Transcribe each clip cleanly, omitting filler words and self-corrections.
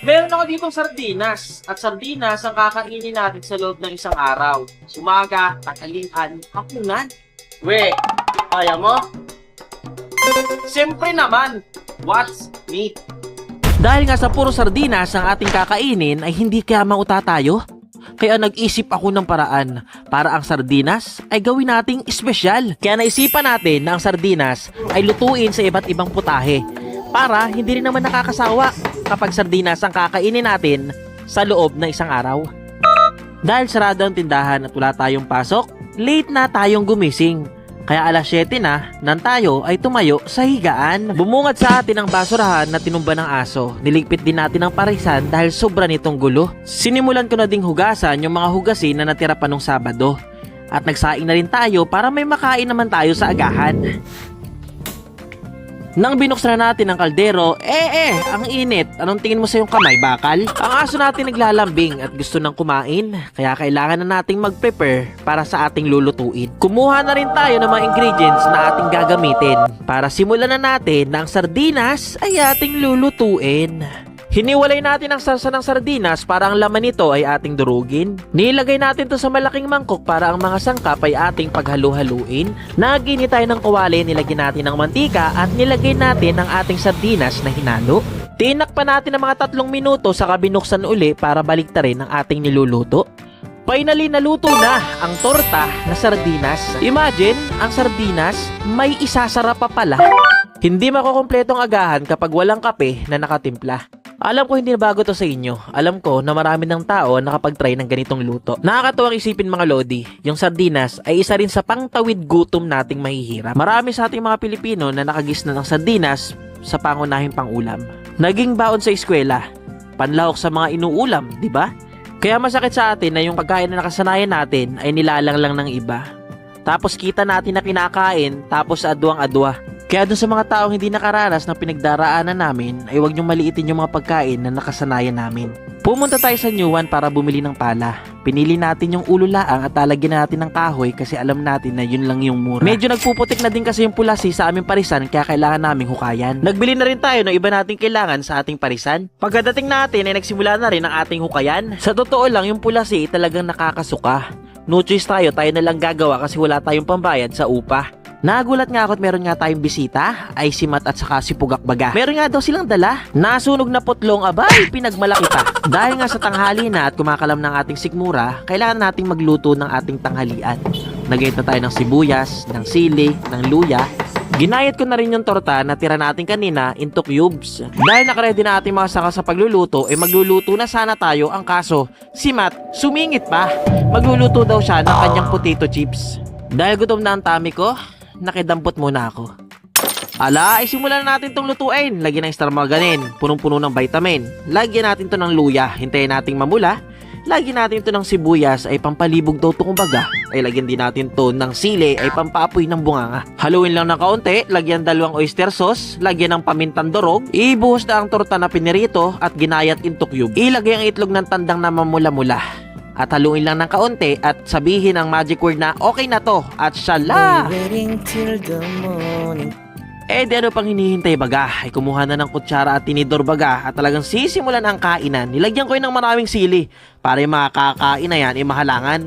Meron ako ditong sardinas. At sardinas ang kakainin natin sa loob ng isang araw. Umaga, tanghalian, hapunan. We, kaya mo? Siyempre naman, what's meat? Dahil nga sa puro sardinas ang ating kakainin ay hindi kaya mauta tayo? Kaya nag-isip ako ng paraan para ang sardinas ay gawin nating espesyal. Kaya naisipan natin na ang sardinas ay lutuin sa iba't ibang putahe para hindi rin naman nakakasawa kapag sardinas ang kakainin natin sa loob ng isang araw. Dahil sarado ang tindahan at wala tayong pasok, late na tayong gumising. Kaya alas 7 na, nang tayo ay tumayo sa higaan. Bumungad sa atin ang basurahan na tinumba ng aso. Niligpit din natin ang parisan dahil sobra nitong gulo. Sinimulan ko na ding hugasan yung mga hugasin na natira pa nung Sabado. At nagsaing na rin tayo para may makain naman tayo sa agahan. Nang binuksan na natin ang kaldero, ang init. Anong tingin mo sa iyong kamay, bakal? Ang aso natin naglalambing at gusto nang kumain, kaya kailangan na nating mag-prepare para sa ating lulutuin. Kumuha na rin tayo ng mga ingredients na ating gagamitin para simulan na natin na ang sardinas ay ating lulutuin. Hiniwalay natin ang sarsa ng sardinas para ang laman nito ay ating durugin. Nilagay natin to sa malaking mangkok para ang mga sangkap ay ating paghalu-haluin. Naginit tayo ng kawali, nilagyan natin ng mantika at nilagay natin ang ating sardinas na hinalo. Tinakpan natin ng mga 3 minuto saka binuksan uli para baliktarin ang ating niluluto. Finally, naluto na ang torta na sardinas. Imagine, ang sardinas may isasarap pa pala. Hindi makukumpletong agahan kapag walang kape na nakatimpla. Alam ko hindi na bago to sa inyo. Alam ko na marami ng tao nakapag-try ng ganitong luto. Nakakatuwang isipin mga lodi, yung sardinas ay isa rin sa pangtawid gutom nating mahihirap. Marami sa ating mga Pilipino na nakagisna ng sardinas sa pangunahing pangulam. Naging baon sa eskwela, panlahok sa mga inuulam, di ba? Kaya masakit sa atin na yung pagkain na nakasanayan natin ay nilalang lang ng iba. Tapos kita natin na kinakain, tapos adwang-adwa. Kaya dun sa mga taong hindi nakaranas ng pinagdaraanan namin, ay huwag niyong maliitin yung mga pagkain na nakasanayan namin. Pumunta tayo sa New One para bumili ng pala. Pinili natin yung ulo laang at talagyan natin ng kahoy kasi alam natin na yun lang yung mura. Medyo nagpuputik na din kasi yung pulasi sa aming parisan kaya kailangan naming hukayan. Nagbili na rin tayo ng iba nating kailangan sa ating parisan. Pagkadating natin ay nagsimula na rin ang ating hukayan. Sa totoo lang yung pulasi talagang nakakasuka. No choice tayo na lang gagawa kasi wala tayong pambayad sa upa. Nagulat nga ako at meron nga tayong bisita, ay si Matt at saka si Pugak Baga. Meron nga daw silang dala. Nasunog na putlong, abay, pinagmalaki pa. Dahil nga sa tanghali na at kumakalam ng ating sikmura, kailangan nating magluto ng ating tanghalian. Nagayat na tayo ng sibuyas, ng sili, ng luya. Ginayat ko na rin yung torta na tira natin kanina into cubes. Dahil nakaredy na ating mga saka sa pagluluto, magluluto na sana tayo. Ang kaso, si Matt sumingit pa. Magluluto daw siya ng kanyang potato chips. Dahil gutom na ang tummy ko, nakidampot muna ako. Ala, simulan na natin tong lutuin. Lagyan ng star margarine, punong-puno ng vitamin. Lagyan natin to ng luya, hintayin nating mamula. Lagyan natin to ng sibuyas, ay pampalibog daw to kumbaga. Ay lagyan din natin to ng sili, ay pampaapoy ng bunganga. Haluin lang ng kaunti, lagyan 2 oyster sauce, lagyan ng pamintang durog. Ibuhos na ang torta na pinirito at ginayat into cube. Ilagay ang itlog ng tandang na mamula-mula. At haluin lang ng kaunti at sabihin ang magic word na okay na to at syala! Di ano pang hinihintay baga? Ay kumuha na ng kutsara at tinidor baga at talagang sisimulan ang kainan. Nilagyan ko yun ng maraming sili para yung mga kakain na yan ay mahalangan.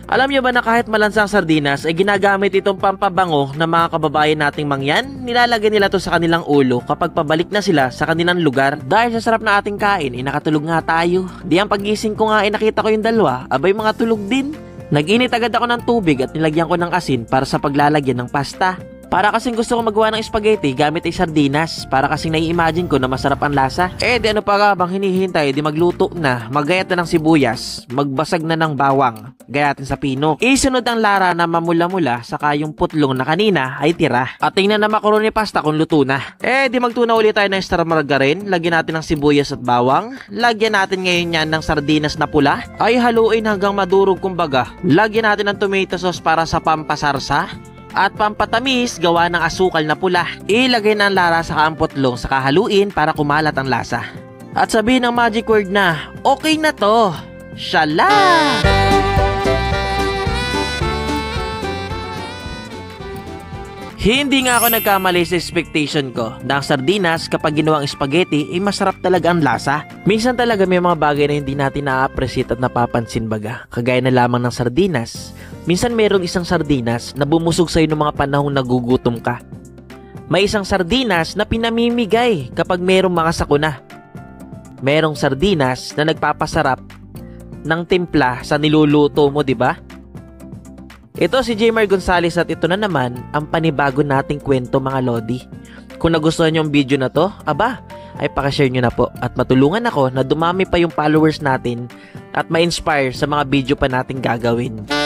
Alam nyo ba na kahit malansang sardinas ay ginagamit itong pampabango ng mga kababayan nating mangyan? Nilalagay nila to sa kanilang ulo kapag pabalik na sila sa kanilang lugar. Dahil sa sarap na ating kain, nakatulog nga tayo. Di ang pagising ko nga nakita ko yung dalawa, abay mga tulog din. Nag-init agad ako ng tubig at nilagyan ko ng asin para sa paglalagyan ng pasta. Para kasing gusto ko magawa ng spaghetti gamit ay sardinas. Para kasing nai-imagine ko na masarap ang lasa. Di ano pa nga bang hinihintay? Di magluto na, maggayat na ng sibuyas, magbasag na ng bawang, gayatin sa pino. Isunod ang lara na mamula-mula saka yung putlong na kanina ay tira. At tingnan na macaroni pasta kung luto na. Di magtuna ulit tayo ng star margarine. Lagyan natin ng sibuyas at bawang. Lagyan natin ngayon yan ng sardinas na pula. Ay haluin hanggang madurog kumbaga. Lagyan natin ng tomato sauce para sa pampasarsa. At pampatamis, gawa ng asukal na pula. Ilagay ng lara sa kampotlong saka haluin para kumalat ang lasa. At sabihin ng magic word na, okay na to. Shala! Hindi nga ako nagkamali sa expectation ko na ang sardinas kapag ginawang spaghetti ay masarap talaga ang lasa. Minsan talaga may mga bagay na hindi natin na-appreciate at napapansin baga. Kagaya na lamang ng sardinas. Minsan mayroong isang sardinas na bumusog sa'yo ng mga panahong nagugutom ka. May isang sardinas na pinamimigay kapag mayroong mga sakuna. Merong sardinas na nagpapasarap ng timpla sa niluluto mo, di ba? Ito si Jmar Gonzales at ito na naman ang panibago nating kwento mga Lodi. Kung nagustuhan nyo ang video na to, aba, ay pakashare nyo na po at matulungan ako na dumami pa yung followers natin at ma-inspire sa mga video pa nating gagawin.